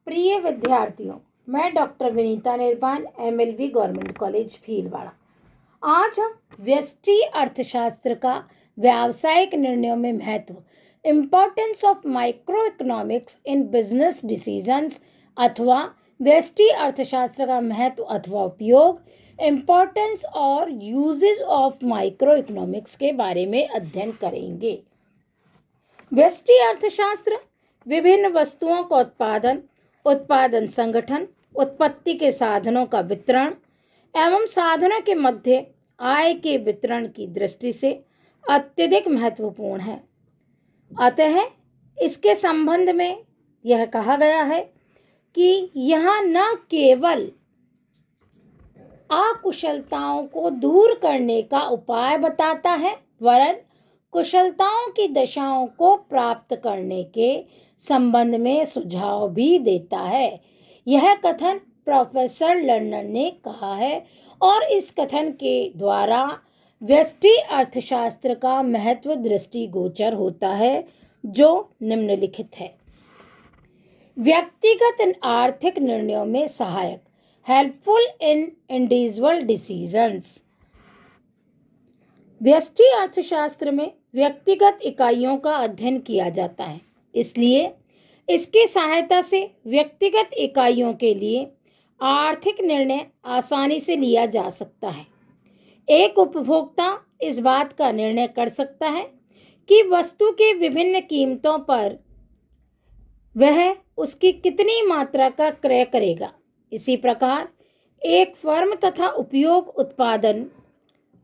प्रिय विद्यार्थियों, मैं डॉक्टर विनीता निर्वाण, MLV गवर्नमेंट कॉलेज भीलवाड़ा। आज हम व्यष्टि अर्थशास्त्र का व्यावसायिक निर्णयों में महत्व, importance of micro economics in business decisions अथवा व्यष्टि अर्थशास्त्र का महत्व अथवा उपयोग, इम्पोर्टेंस और यूजेज ऑफ माइक्रो इकोनॉमिक्स के बारे में अध्ययन करेंगे। व्यष्टि अर्थशास्त्र विभिन्न वस्तुओं का उत्पादन संगठन, उत्पत्ति के साधनों का वितरण एवं साधनों के मध्य आय के वितरण की दृष्टि से अत्यधिक महत्वपूर्ण है। अतः इसके संबंध में यह कहा गया है कि यह न केवल अकुशलताओं को दूर करने का उपाय बताता है, वरन कुशलताओं की दशाओं को प्राप्त करने के संबंध में सुझाव भी देता है। यह कथन प्रोफेसर लर्नर ने कहा है और इस कथन के द्वारा व्यष्टि अर्थशास्त्र का महत्व दृष्टिगोचर होता है, जो निम्नलिखित है। व्यक्तिगत आर्थिक निर्णयों में सहायक, हेल्पफुल इन इंडिविजुअल डिसीजंस। व्यष्टि अर्थशास्त्र में व्यक्तिगत इकाइयों का अध्ययन किया जाता है, इसलिए इसकी सहायता से व्यक्तिगत इकाइयों के लिए आर्थिक निर्णय आसानी से लिया जा सकता है। एक उपभोक्ता इस बात का निर्णय कर सकता है कि वस्तु के विभिन्न कीमतों पर वह उसकी कितनी मात्रा का क्रय करेगा। इसी प्रकार एक फर्म तथा उपयोग उत्पादन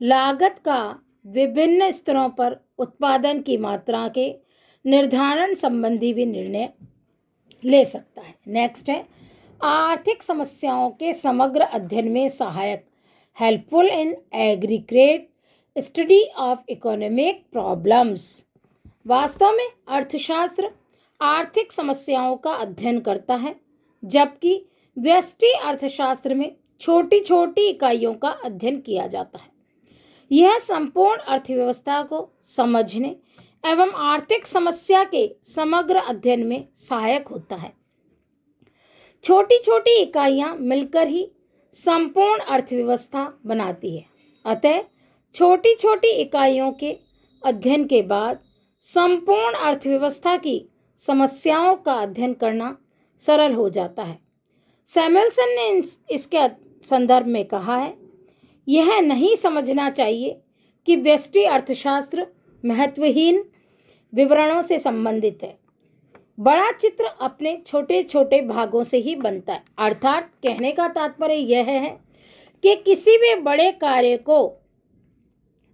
लागत का विभिन्न स्तरों पर उत्पादन की मात्रा के निर्धारण संबंधी भी निर्णय ले सकता है। नेक्स्ट है आर्थिक समस्याओं के समग्र अध्ययन में सहायक, helpful in aggregate study of economic problems. वास्तव में अर्थशास्त्र आर्थिक समस्याओं का अध्ययन करता है, जबकि व्यष्टि अर्थशास्त्र में छोटी छोटी इकाइयों का अध्ययन किया जाता है। यह संपूर्ण अर्थव्यवस्था को समझने एवं आर्थिक समस्या के समग्र अध्ययन में सहायक होता है। छोटी छोटी इकाइयां मिलकर ही संपूर्ण अर्थव्यवस्था बनाती है। अतः छोटी छोटी इकाइयों के अध्ययन के बाद संपूर्ण अर्थव्यवस्था की समस्याओं का अध्ययन करना सरल हो जाता है। सैमुएल्सन ने इसके संदर्भ में कहा है, यह नहीं समझना चाहिए कि व्यष्टि अर्थशास्त्र महत्वहीन विवरणों से संबंधित है। बड़ा चित्र अपने छोटे छोटे भागों से ही बनता है। अर्थात कहने का तात्पर्य यह है कि किसी भी बड़े कार्य को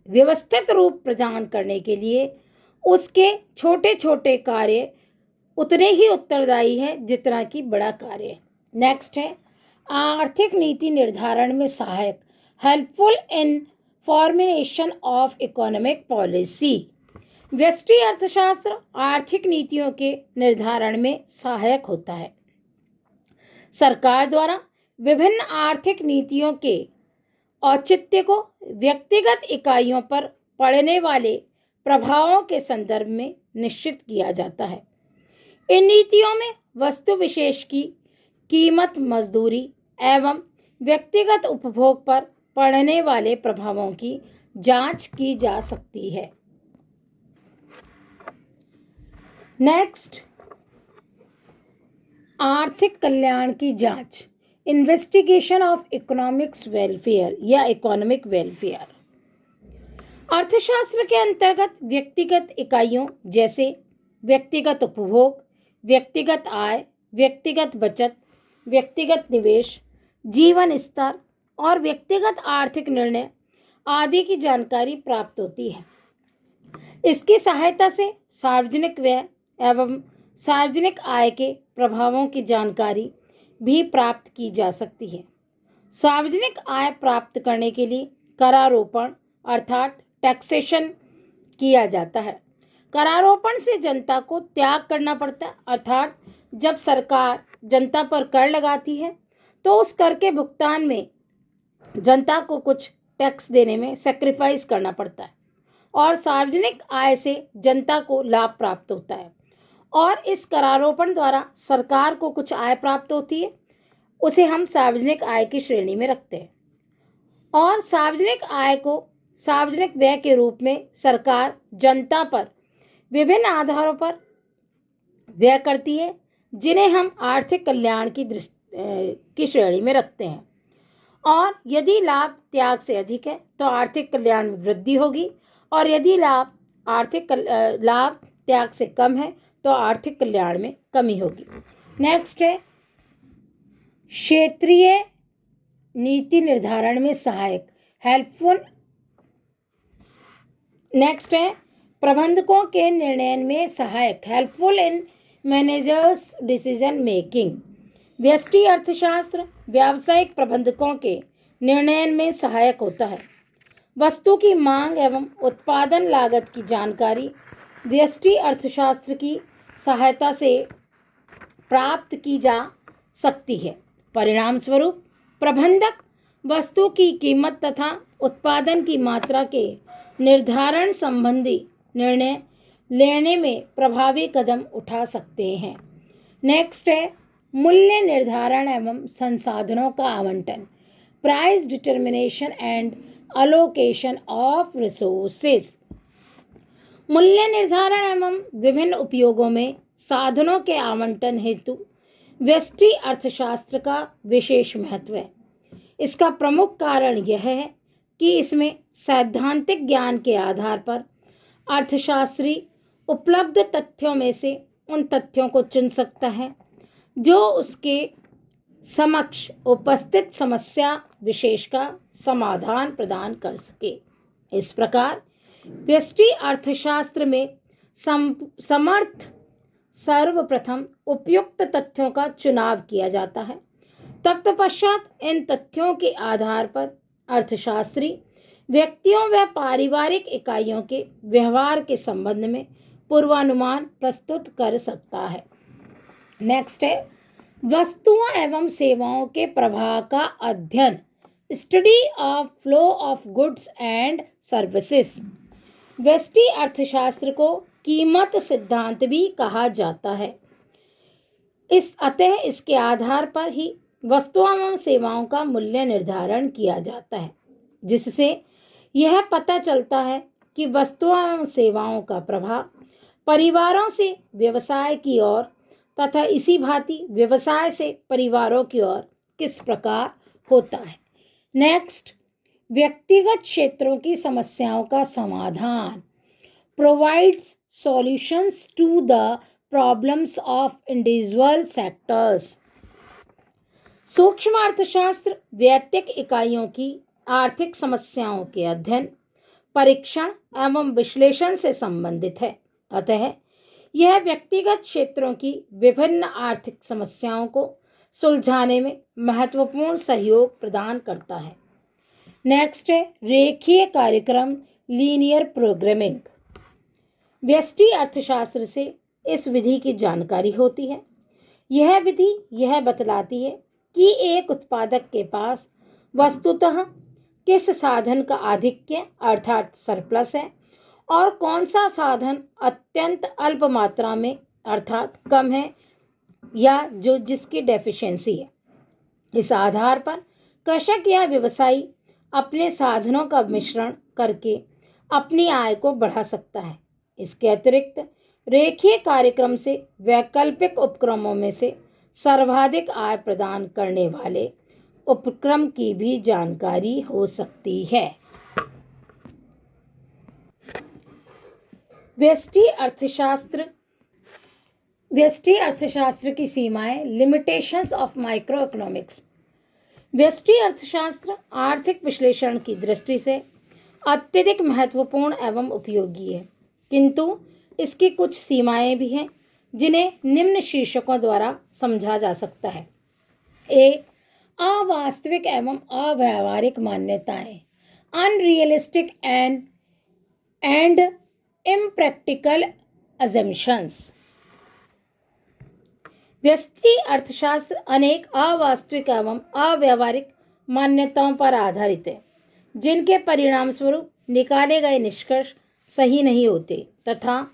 व्यवस्थित रूप प्रदान करने के लिए उसके छोटे छोटे कार्य उतने ही उत्तरदायी है जितना कि बड़ा कार्य है। नेक्स्ट है आर्थिक नीति निर्धारण में सहायक, helpful in formulation of economic policy. व्यष्टि अर्थशास्त्र आर्थिक नीतियों के निर्धारण में सहायक होता है। सरकार द्वारा विभिन्न आर्थिक नीतियों के औचित्य को व्यक्तिगत इकाइयों पर पड़ने वाले प्रभावों के संदर्भ में निश्चित किया जाता है। इन नीतियों में वस्तु विशेष की कीमत, मजदूरी एवं व्यक्तिगत उपभोग पर पड़ने वाले प्रभावों की जांच की जा सकती है। नेक्स्ट, आर्थिक कल्याण की जांच, इन्वेस्टिगेशन ऑफ इकोनॉमिक्स वेलफेयर या इकोनॉमिक वेलफेयर। अर्थशास्त्र के अंतर्गत व्यक्तिगत इकाइयों जैसे व्यक्तिगत उपभोग, व्यक्तिगत आय, व्यक्तिगत बचत, व्यक्तिगत निवेश, जीवन स्तर और व्यक्तिगत आर्थिक निर्णय आदि की जानकारी प्राप्त होती है। इसकी सहायता से सार्वजनिक व्यय एवं सार्वजनिक आय के प्रभावों की जानकारी भी प्राप्त की जा सकती है। सार्वजनिक आय प्राप्त करने के लिए करारोपण अर्थात टैक्सेशन किया जाता है। करारोपण से जनता को त्याग करना पड़ता है, अर्थात जब सरकार जनता पर कर लगाती है तो उस कर के भुगतान में जनता को कुछ टैक्स देने में सेक्रीफाइस करना पड़ता है और सार्वजनिक आय से जनता को लाभ प्राप्त होता है और इस करारोपण द्वारा सरकार को कुछ आय प्राप्त होती है, उसे हम सार्वजनिक आय की श्रेणी में रखते हैं। और सार्वजनिक आय को सार्वजनिक व्यय के रूप में सरकार जनता पर विभिन्न आधारों पर व्यय करती है, जिन्हें हम आर्थिक कल्याण की श्रेणी में रखते हैं। और यदि लाभ त्याग से अधिक है तो आर्थिक कल्याण में वृद्धि होगी, और यदि लाभ त्याग से कम है तो आर्थिक कल्याण में कमी होगी। नेक्स्ट है क्षेत्रीय नीति निर्धारण में सहायक, हेल्पफुल। नेक्स्ट है प्रबंधकों के निर्णय में सहायक, helpful in managers decision making. व्यष्टि अर्थशास्त्र व्यावसायिक प्रबंधकों के निर्णय में सहायक होता है। वस्तु की मांग एवं उत्पादन लागत की जानकारी व्यष्टि अर्थशास्त्र की सहायता से प्राप्त की जा सकती है। परिणाम स्वरूप प्रबंधक वस्तु की कीमत तथा उत्पादन की मात्रा के निर्धारण संबंधी निर्णय लेने में प्रभावी कदम उठा सकते हैं। नेक्स्ट है मूल्य निर्धारण एवं संसाधनों का आवंटन, price determination and allocation of resources. मूल्य निर्धारण एवं विभिन्न उपयोगों में साधनों के आवंटन हेतु व्यष्टि अर्थशास्त्र का विशेष महत्व है। इसका प्रमुख कारण यह है कि इसमें सैद्धांतिक ज्ञान के आधार पर अर्थशास्त्री उपलब्ध तथ्यों में से उन तथ्यों को चुन सकता है जो उसके समक्ष उपस्थित समस्या विशेष का समाधान प्रदान कर सके। इस प्रकार व्यष्टि अर्थशास्त्र में समर्थ सर्वप्रथम उपयुक्त तथ्यों का चुनाव किया जाता है। तत्पश्चात इन तथ्यों के आधार पर अर्थशास्त्री व्यक्तियों व पारिवारिक इकाइयों के व्यवहार के संबंध में पूर्वानुमान प्रस्तुत कर सकता है। नेक्स्ट है वस्तुओं एवं सेवाओं के प्रवाह का अध्ययन, study of flow of goods and services. व्यष्टि अर्थशास्त्र को कीमत सिद्धांत भी कहा जाता है। अतः इसके आधार पर ही वस्तुओं एवं सेवाओं का मूल्य निर्धारण किया जाता है, जिससे यह पता चलता है कि वस्तुओं एवं सेवाओं का प्रभाव परिवारों से व्यवसाय की ओर तथा इसी भांति व्यवसाय से परिवारों की ओर किस प्रकार होता है। नेक्स्ट व्यक्तिगत क्षेत्रों की समस्याओं का समाधान, provides solutions to the problems of individual sectors. सूक्ष्म अर्थशास्त्र वैयक्तिक इकाइयों की आर्थिक समस्याओं के अध्ययन, परीक्षण एवं विश्लेषण से संबंधित है। अतः यह व्यक्तिगत क्षेत्रों की विभिन्न आर्थिक समस्याओं को सुलझाने में महत्वपूर्ण सहयोग प्रदान करता है। नेक्स्ट है रेखीय कार्यक्रम, लीनियर प्रोग्रामिंग। व्यष्टि अर्थशास्त्र से इस विधि की जानकारी होती है। यह विधि यह बतलाती है कि एक उत्पादक के पास वस्तुतः किस साधन का आधिक्य अर्थात सरप्लस है और कौन सा साधन अत्यंत अल्प मात्रा में अर्थात कम है या जिसकी डेफिशिएंसी है। इस आधार पर कृषक या व्यवसायी अपने साधनों का मिश्रण करके अपनी आय को बढ़ा सकता है। इसके अतिरिक्त रेखीय कार्यक्रम से वैकल्पिक उपक्रमों में से सर्वाधिक आय प्रदान करने वाले उपक्रम की भी जानकारी हो सकती है। व्यष्टि अर्थशास्त्र की सीमाएं, लिमिटेशंस ऑफ माइक्रो इकोनॉमिक्स। व्यष्टि अर्थशास्त्र आर्थिक विश्लेषण की दृष्टि से अत्यधिक महत्वपूर्ण एवं उपयोगी है, किंतु इसकी कुछ सीमाएं भी हैं जिन्हें निम्न शीर्षकों द्वारा समझा जा सकता है। अवास्तविक एवं अव्यावहारिक मान्यताएं, अनरियलिस्टिक एंड इम्प्रैक्टिकल अजम्पशंस। व्यष्टि अर्थशास्त्र अनेक अवास्तविक एवं अव्यावहारिक मान्यताओं पर आधारित है, जिनके परिणाम स्वरूप निकाले गए निष्कर्ष सही नहीं होते तथा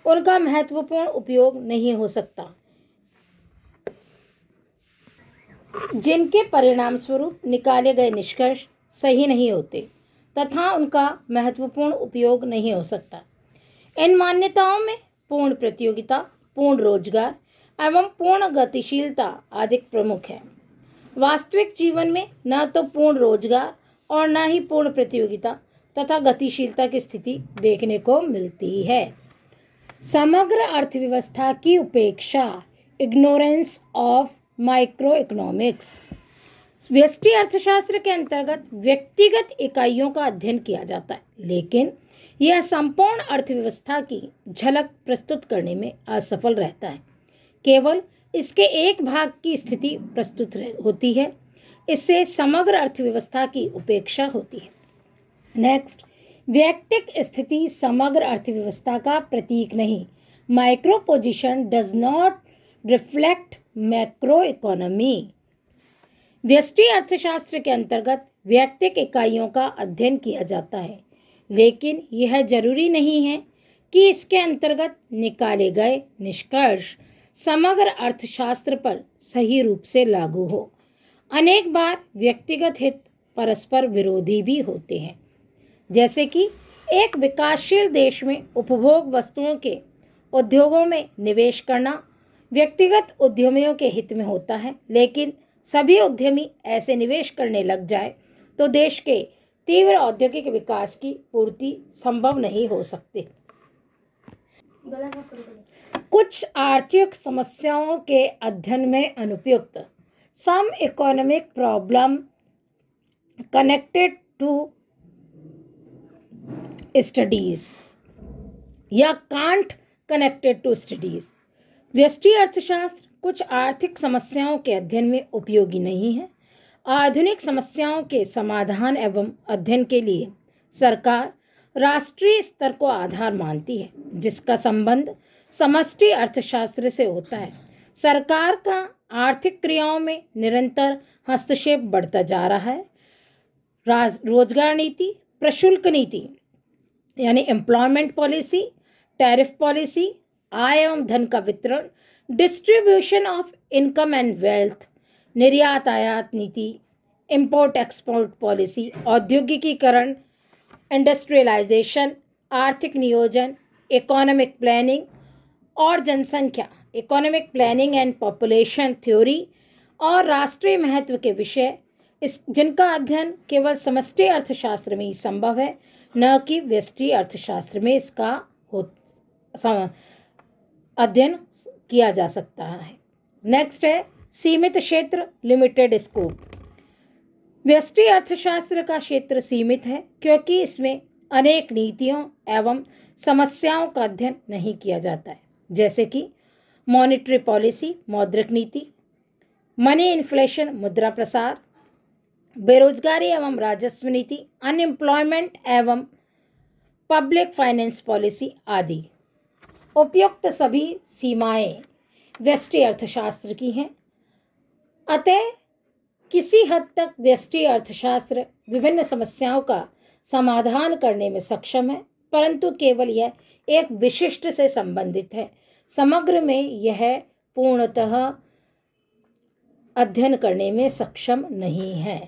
उनका महत्वपूर्ण उपयोग नहीं हो सकता, जिनके परिणाम स्वरूप निकाले गए निष्कर्ष सही नहीं होते तथा उनका महत्वपूर्ण उपयोग नहीं हो सकता। इन मान्यताओं में पूर्ण प्रतियोगिता, पूर्ण रोजगार एवं पूर्ण गतिशीलता अधिक प्रमुख है। वास्तविक जीवन में न तो पूर्ण रोजगार और न ही पूर्ण प्रतियोगिता तथा गतिशीलता की स्थिति देखने को मिलती है। समग्र अर्थव्यवस्था की उपेक्षा, इग्नोरेंस ऑफ माइक्रो इकोनॉमिक्स। व्यष्टि अर्थशास्त्र के अंतर्गत व्यक्तिगत इकाइयों का अध्ययन किया जाता है, लेकिन यह संपूर्ण अर्थव्यवस्था की झलक प्रस्तुत करने में असफल रहता है। केवल इसके एक भाग की स्थिति प्रस्तुत होती है। इससे समग्र अर्थव्यवस्था की उपेक्षा होती है। नेक्स्ट, वैयक्तिक स्थिति समग्र अर्थव्यवस्था का प्रतीक नहीं। Micro position does not reflect macro economy. व्यष्टि अर्थशास्त्र के अंतर्गत वैयक्तिक इकाइयों का अध्ययन किया जाता है, लेकिन यह जरूरी नहीं है कि इसके अंतर्गत निकाले गए निष्कर्ष समग्र अर्थशास्त्र पर सही रूप से लागू हो। अनेक बार व्यक्तिगत हित परस्पर विरोधी भी होते हैं। जैसे कि एक विकासशील देश में उपभोग वस्तुओं के उद्योगों में निवेश करना व्यक्तिगत उद्यमियों के हित में होता है, लेकिन सभी उद्यमी ऐसे निवेश करने लग जाए तो देश के तीव्र औद्योगिक विकास की पूर्ति संभव नहीं हो सकती। कुछ आर्थिक समस्याओं के अध्ययन में अनुपयुक्त। Some economic problem connected to studies या कांट कनेक्टेड टू स्टडीज। व्यष्टि अर्थशास्त्र कुछ आर्थिक समस्याओं के अध्ययन में उपयोगी नहीं है। आधुनिक समस्याओं के समाधान एवं अध्ययन के लिए सरकार राष्ट्रीय स्तर को आधार मानती है, जिसका संबंध समष्टि अर्थशास्त्र से होता है। सरकार का आर्थिक क्रियाओं में निरंतर हस्तक्षेप बढ़ता जा रहा है। रोजगार नीति, प्रशुल्क नीति यानी एम्प्लॉयमेंट पॉलिसी, टैरिफ पॉलिसी, आय एवं धन का वितरण, distribution of income and wealth, निर्यात आयात नीति, इंपोर्ट एक्सपोर्ट पॉलिसी, औद्योगिकीकरण, इंडस्ट्रियलाइजेशन, आर्थिक नियोजन, इकोनॉमिक प्लानिंग और जनसंख्या, economic planning and population theory और राष्ट्रीय महत्व के विषय, जिनका अध्ययन केवल समष्टि अर्थशास्त्र में ही संभव है, न कि व्यष्टि अर्थशास्त्र में इसका अध्ययन किया जा सकता है। नेक्स्ट है सीमित क्षेत्र, लिमिटेड स्कोप। व्यष्टि अर्थशास्त्र का क्षेत्र सीमित है क्योंकि इसमें अनेक नीतियों एवं समस्याओं का अध्ययन नहीं किया जाता है, जैसे कि मॉनेटरी पॉलिसी, मौद्रिक नीति, मनी इन्फ्लेशन, मुद्रा प्रसार, बेरोजगारी एवं राजस्व नीति, अनएम्प्लॉयमेंट एवं पब्लिक फाइनेंस पॉलिसी आदि। उपयुक्त सभी सीमाएं व्यष्टि अर्थशास्त्र की हैं। अतः किसी हद तक व्यष्टि अर्थशास्त्र विभिन्न समस्याओं का समाधान करने में सक्षम है, परंतु केवल यह एक विशिष्ट से संबंधित है। समग्र में यह पूर्णतः अध्ययन करने में सक्षम नहीं है।